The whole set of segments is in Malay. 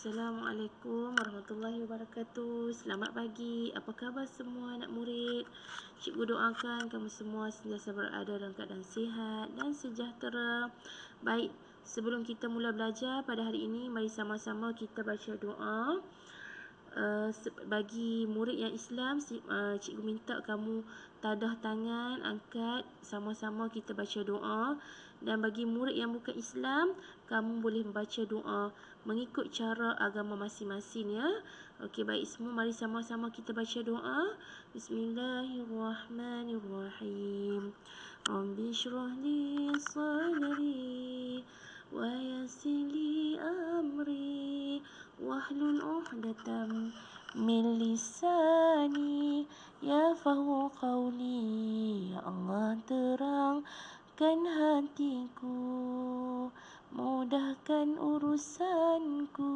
Assalamualaikum warahmatullahi wabarakatuh. Selamat pagi. Apa khabar semua anak murid? Cikgu doakan kamu semua sentiasa berada dalam keadaan sihat dan sejahtera. Baik, sebelum kita mula belajar pada hari ini, mari sama-sama kita baca doa. Bagi murid yang Islam, cikgu minta kamu tadah tangan, angkat, sama-sama kita baca doa. Dan bagi murid yang bukan Islam, kamu boleh membaca doa mengikut cara agama masing-masing ya. Okey, baik semua, mari sama-sama kita baca doa. Bismillahirrahmanirrahim. Rabbi shrah li sadri wa yassir li amri wahlul 'uqdatam min lisani yafqahu qawli. Ya Allah, terangkan hatiku, mudahkan urusanku,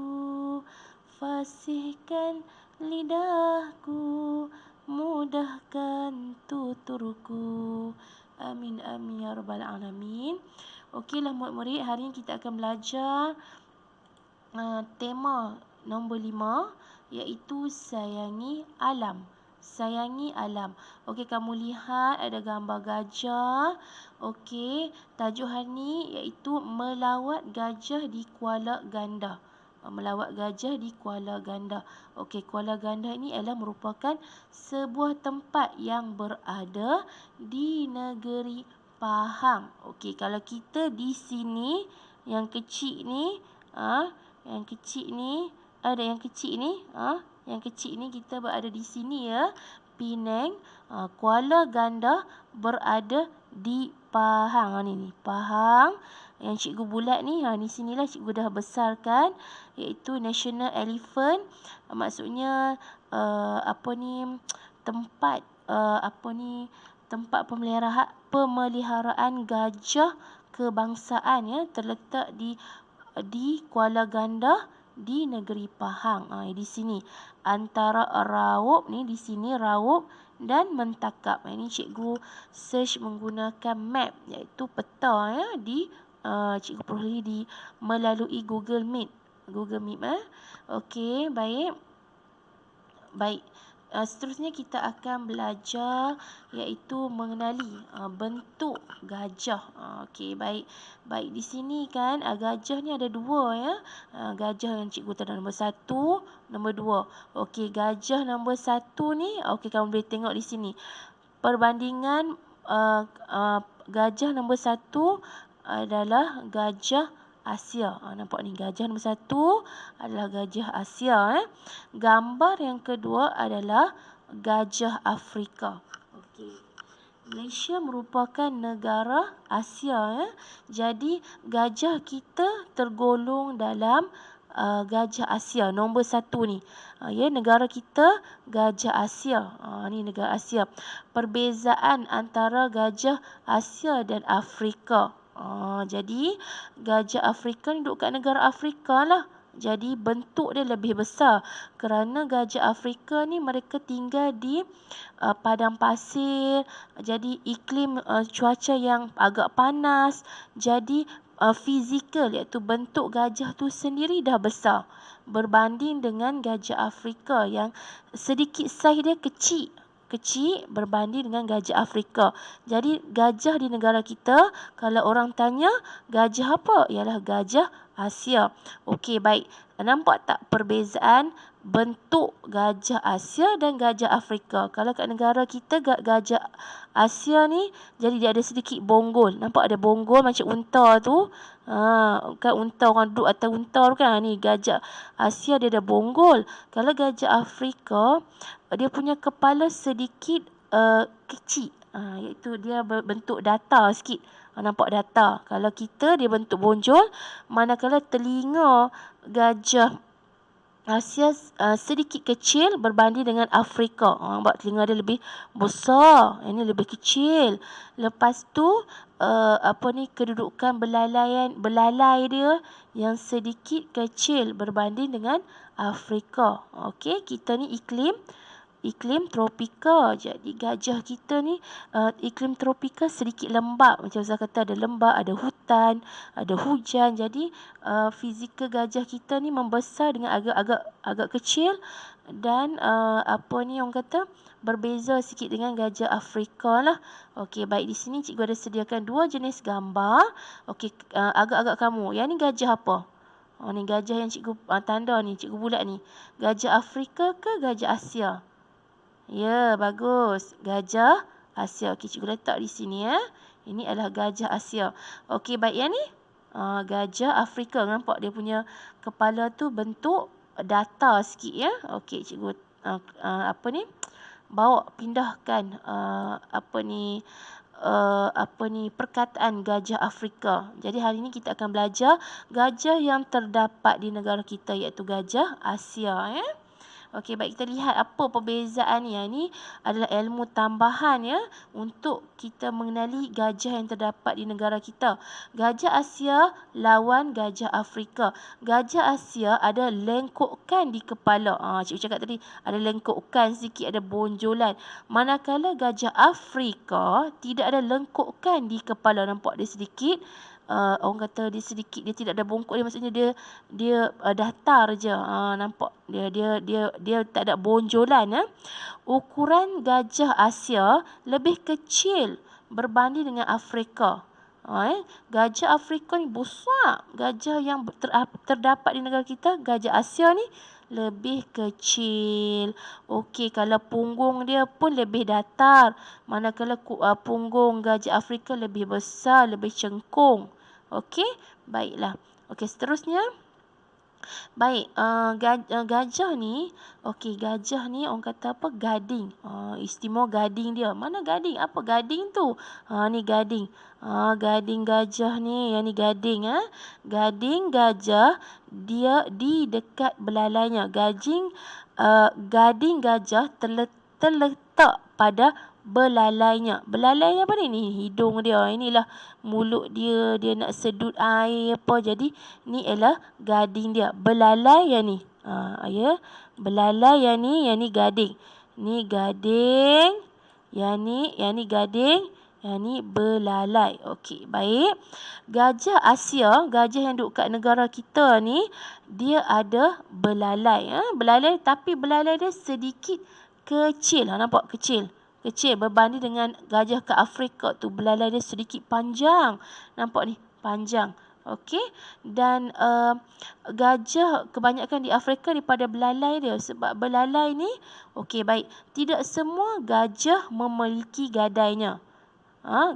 fasihkan lidahku, mudahkan tuturku. Amin amin ya rabbal alamin. Okeylah murid-murid, hari ini kita akan belajar tema nombor 5, iaitu sayangi alam. Sayangi alam. Okey, kamu lihat ada gambar gajah. Okey, tajuk hari ni iaitu melawat gajah di Kuala Gandah. Melawat gajah di Kuala Gandah. Okey, Kuala Gandah ini adalah merupakan sebuah tempat yang berada di negeri Pahang. Okey, kalau kita di sini yang kecil ni, yang kecil ni, ada yang kecil ni, yang kecil ni kita berada di sini ya, Penang. Kuala Gandah berada di Pahang. Ni Pahang. Yang cikgu bulat ni, di sinilah cikgu dah besarkan, iaitu National Elephant. Maksudnya tempat tempat pemeliharaan gajah kebangsaan ya, terletak di Kuala Gandah di negeri Pahang. Di sini antara Rawup ni, di sini Rawup dan Mentakap. Ini cikgu search menggunakan map, iaitu peta ya, cikgu peroleh melalui Google Meet. Okey, baik. Seterusnya kita akan belajar iaitu mengenali bentuk gajah. Okey, baik. Di sini kan gajah ni ada dua ya. Gajah yang cikgu tanda nombor 1, nombor 2. Okey, gajah nombor 1 ni, okey, kamu boleh tengok di sini. Perbandingan gajah nombor 1 adalah gajah Asia. Nampak ni, gajah nombor 1 adalah gajah Asia. Gambar yang kedua adalah gajah Afrika. Okey. Malaysia merupakan negara Asia ya. Jadi gajah kita tergolong dalam gajah Asia nombor 1 ni. Ya, negara kita gajah Asia. Ni negara Asia. Perbezaan antara gajah Asia dan Afrika. Jadi gajah Afrika ni duduk kat negara Afrika lah. Jadi bentuk dia lebih besar. Kerana gajah Afrika ni mereka tinggal di padang pasir. Jadi iklim cuaca yang agak panas. Jadi fizikal, iaitu bentuk gajah tu sendiri dah besar berbanding dengan gajah Afrika yang sedikit saiz dia kecil berbanding dengan gajah Afrika. Jadi gajah di negara kita, kalau orang tanya gajah apa, ialah gajah Asia. Okey, baik. Nampak tak perbezaan bentuk gajah Asia dan gajah Afrika? Kalau kat negara kita gajah Asia ni, jadi dia ada sedikit bonggol. Nampak ada bonggol macam unta tu. Kan unta, orang duduk atas unta tu kan. Ni gajah Asia, dia ada bonggol. Kalau gajah Afrika, dia punya kepala sedikit kecil. Iaitu dia berbentuk datar sikit. Nampak datar. Kalau kita, dia bentuk bonjol. Manakala telinga gajah Asia sedikit kecil berbanding dengan Afrika. Nampak telinga dia lebih besar. Ini lebih kecil. Lepas tu kedudukan belalai dia yang sedikit kecil berbanding dengan Afrika. Okey, kita ni iklim iklim tropika. Jadi gajah kita ni iklim tropika sedikit lembap. Macam Ustaz kata ada lembap, ada hutan, ada hujan. Jadi fizikal gajah kita ni membesar dengan agak kecil dan apa ni orang kata berbeza sikit dengan gajah Afrika lah. Okey, baik, di sini cikgu ada sediakan 2 jenis gambar. Okey, agak-agak kamu. Yang ni gajah apa? Oh, ni gajah yang cikgu tanda ni, cikgu bulat ni. Gajah Afrika ke gajah Asia? Ya, bagus. Gajah Asia. Okey, cikgu letak di sini ya. Ini adalah gajah Asia. Okey, baik, yang ni gajah Afrika. Nampak dia punya kepala tu bentuk datar sikit ya. Okey, cikgu apa ni? Bawa pindahkan perkataan gajah Afrika. Jadi hari ini kita akan belajar gajah yang terdapat di negara kita, iaitu gajah Asia ya. Okey, baik, kita lihat apa perbezaan ni. Ini adalah ilmu tambahan ya untuk kita mengenali gajah yang terdapat di negara kita. Gajah Asia lawan gajah Afrika. Gajah Asia ada lengkokkan di kepala. Cikgu cakap tadi ada lengkokkan sikit, ada bonjolan. Manakala gajah Afrika tidak ada lengkokkan di kepala. Nampak dia sedikit orang kata dia sedikit, dia tidak ada bongkok dia, maksudnya dia datar je. Nampak dia tak ada bonjolan ya. Ukuran gajah Asia lebih kecil berbanding dengan Afrika. Gajah Afrika ni besar. Gajah yang terdapat di negara kita, gajah Asia ni lebih kecil. Okey, kalau punggung dia pun lebih datar. Manakala punggung gajah Afrika lebih besar, lebih cengkung. Okey, baiklah. Okey, seterusnya. Baik, gajah ni, okey, gajah ni orang kata apa? Gading. Istimewa gading dia. Mana gading? Apa gading tu? Ni gading. Gading gajah ni, yang ni gading Gading gajah dia di dekat belalainya. Gading gajah terletak pada belalainya. Belalai apa ni? Ni hidung dia. Inilah mulut dia. Dia nak sedut air apa. Jadi ni ialah gading dia. Belalai yang ni. Ya. Belalai yang ni gading. Ni gading. Yang ni gading. Yang ni belalai. Okey, baik. Gajah Asia, gajah yang duduk kat negara kita ni, dia ada belalai. Belalai, tapi belalai dia sedikit kecil. Nampak? Kecil berbanding dengan gajah ke Afrika tu. Belalai dia sedikit panjang. Nampak ni? Panjang. Okey. Dan gajah kebanyakan di Afrika daripada belalai dia. Sebab belalai ni, okey, baik, tidak semua gajah memiliki gadainya.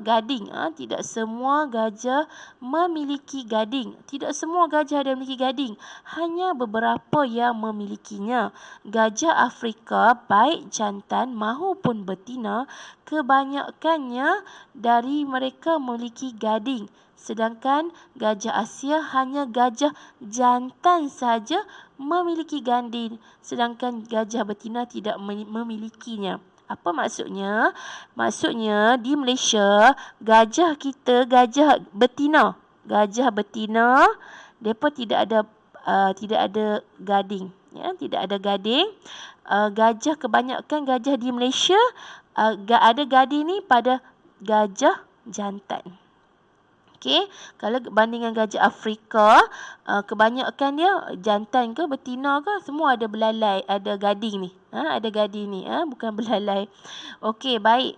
Gading. Tidak semua gajah memiliki gading. Tidak semua gajah ada memiliki gading. Hanya beberapa yang memilikinya. Gajah Afrika, baik jantan maupun betina, kebanyakannya dari mereka memiliki gading. Sedangkan gajah Asia hanya gajah jantan saja memiliki gading. Sedangkan gajah betina tidak memilikinya. Apa maksudnya? Maksudnya di Malaysia, gajah kita, gajah betina. Gajah betina, mereka tidak ada gading. Ya, tidak ada gading. Gajah, kebanyakan gajah di Malaysia ada gading ni pada gajah jantan. Okey, kalau bandingkan gajah Afrika, kebanyakan dia jantan ke betina ke, semua ada belalai, ada gading ni. Ada gading ni, bukan belalai. Okey, baik.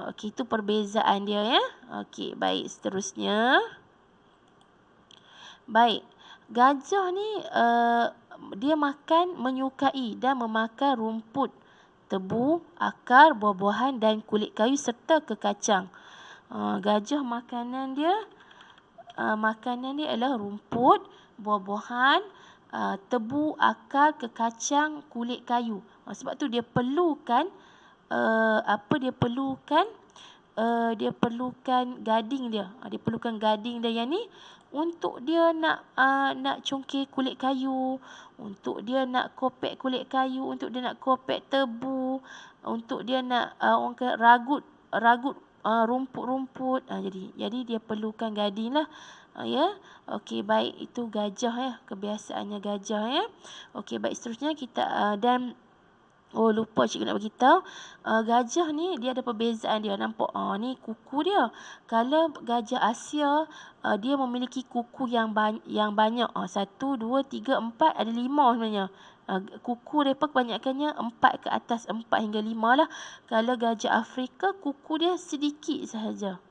Okey, itu perbezaan dia ya. Okey, baik, seterusnya. Baik. Gajah ni dia menyukai dan memakan rumput, tebu, akar, buah-buahan dan kulit kayu serta kekacang. Gajah makanan dia adalah rumput, buah-buahan, tebu, akar, kekacang, kulit kayu. Sebab tu dia perlukan dia perlukan gading dia. Dia perlukan gading dia yang ni untuk dia nak congkir kulit kayu, untuk dia nak kopek kulit kayu, untuk dia nak kopek tebu, untuk dia nak ragut rumput-rumput. Jadi dia perlukan gading lah. Ya. Okey, baik, itu gajah ya. Kebiasaannya gajah ya. Okey, baik, seterusnya kita dan Oh, lupa cikgu nak beritahu. Gajah ni dia ada perbezaan dia. Nampak? Ni kuku dia. Kalau gajah Asia, dia memiliki kuku yang banyak. 1, 2, 3, 4, ada 5 sebenarnya. Kuku mereka kebanyakannya 4 ke atas, 4 hingga 5 lah. Kalau gajah Afrika, kuku dia sedikit sahaja.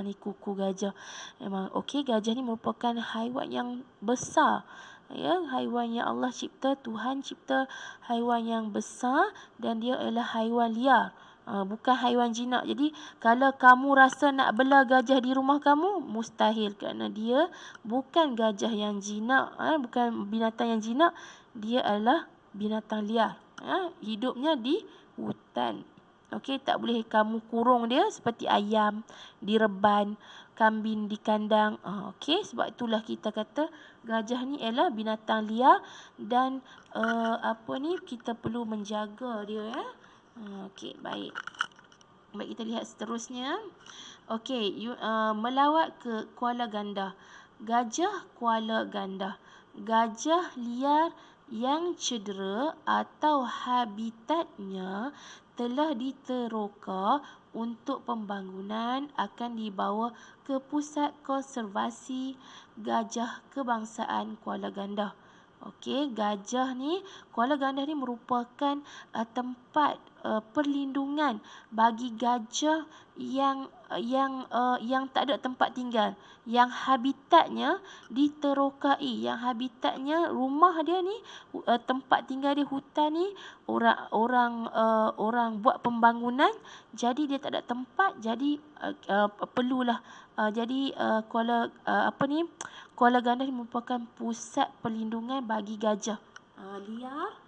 Ni kuku gajah. Memang okey, gajah ni merupakan haiwan yang besar. Ya, haiwan yang Allah cipta, Tuhan cipta haiwan yang besar dan dia adalah haiwan liar. Bukan haiwan jinak. Jadi kalau kamu rasa nak bela gajah di rumah kamu, mustahil, kerana dia bukan gajah yang jinak, bukan binatang yang jinak, dia adalah binatang liar. Hidupnya di hutan. Okey, tak boleh kamu kurung dia seperti ayam di reban, kambing di kandang. Okey, sebab itulah kita kata gajah ni ialah binatang liar dan kita perlu menjaga dia, ya. Okey, baik. Baik, kita lihat seterusnya. Okey, melawat ke Kuala Gandah. Gajah Kuala Gandah. Gajah liar yang cedera atau habitatnya telah diteroka untuk pembangunan akan dibawa ke Pusat Konservasi Gajah Kebangsaan Kuala Gandah. Okey, Kuala Gandah ni merupakan tempat perlindungan bagi gajah yang tak ada tempat tinggal, yang habitatnya diterokai, yang habitatnya rumah dia ni, tempat tinggal dia, hutan ni, orang buat pembangunan, jadi dia tak ada tempat, jadi perlulah Kuala Gandah ni merupakan pusat perlindungan bagi gajah liar.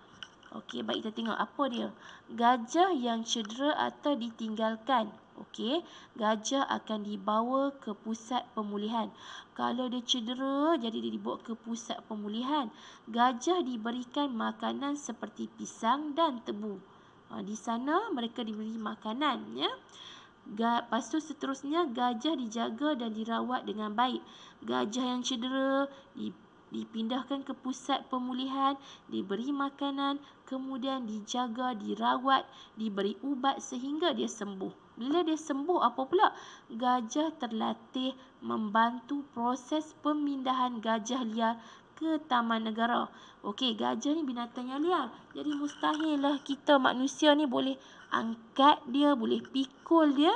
Okey, baik, kita tengok apa dia. Gajah yang cedera atau ditinggalkan. Okey, gajah akan dibawa ke pusat pemulihan. Kalau dia cedera, jadi dia dibawa ke pusat pemulihan. Gajah diberikan makanan seperti pisang dan tebu. Di sana mereka diberi makanan, ya. Lepas tu seterusnya, gajah dijaga dan dirawat dengan baik. Gajah yang cedera dipindahkan ke pusat pemulihan, diberi makanan, kemudian dijaga, dirawat, diberi ubat sehingga dia sembuh. Bila dia sembuh, apa pula? Gajah terlatih membantu proses pemindahan gajah liar ke taman negara. Okey, gajah ni binatang yang liar. Jadi mustahil lah kita manusia ni boleh angkat dia, boleh pikul dia.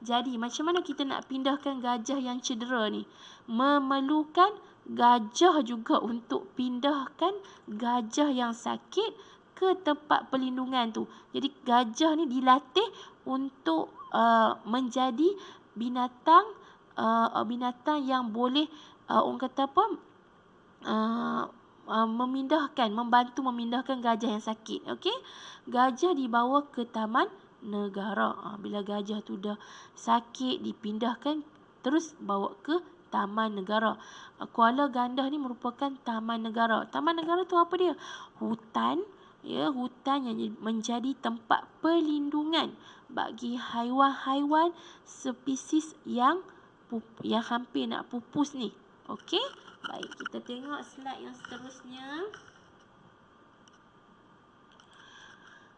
Jadi macam mana kita nak pindahkan gajah yang cedera ni? Memerlukan gajah juga untuk pindahkan gajah yang sakit ke tempat perlindungan tu. Jadi gajah ni dilatih untuk menjadi binatang yang boleh orang kata apa? Membantu memindahkan gajah yang sakit. Okey, gajah dibawa ke taman negara. Bila gajah tu dah sakit, dipindahkan, terus bawa ke taman negara. Kuala Gandah ni merupakan taman negara. Taman negara tu apa dia? Hutan, ya, hutan yang menjadi tempat perlindungan bagi haiwan-haiwan spesies yang hampir nak pupus ni. Okey, baik, kita tengok slide yang seterusnya.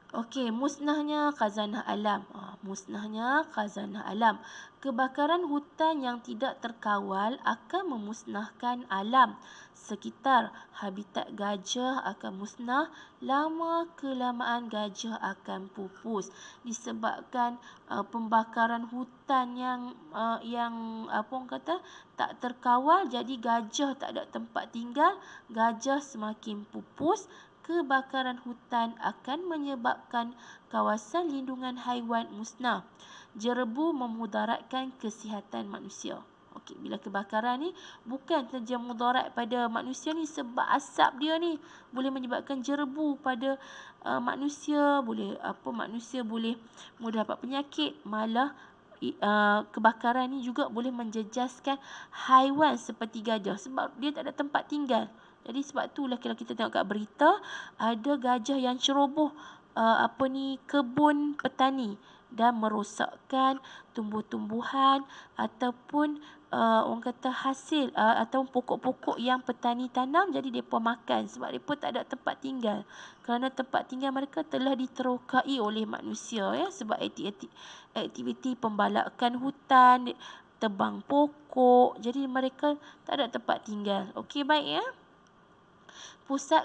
Okey, musnahnya khazanah alam. Musnahnya khazanah alam. Kebakaran hutan yang tidak terkawal akan memusnahkan alam sekitar. Habitat gajah akan musnah, lama-kelamaan gajah akan pupus. Disebabkan pembakaran hutan yang tak terkawal, jadi gajah tak ada tempat tinggal, gajah semakin pupus. Kebakaran hutan akan menyebabkan kawasan lindungan haiwan musnah. Jerebu memudaratkan kesihatan manusia. Okey, bila kebakaran ni bukan saja mudarat pada manusia ni, sebab asap dia ni boleh menyebabkan jerebu pada manusia, manusia boleh mudah dapat penyakit, malah kebakaran ni juga boleh menjejaskan haiwan seperti gajah sebab dia tak ada tempat tinggal. Jadi sebab itulah kalau kita tengok kat berita, ada gajah yang ceroboh kebun petani. dan merosakkan tumbuh-tumbuhan ataupun orang kata hasil atau pokok-pokok yang petani tanam, jadi mereka makan sebab mereka tak ada tempat tinggal. Kerana tempat tinggal mereka telah diterokai oleh manusia, ya, sebab aktiviti pembalakan hutan, tebang pokok, jadi mereka tak ada tempat tinggal. Okey, baik, ya. Pusat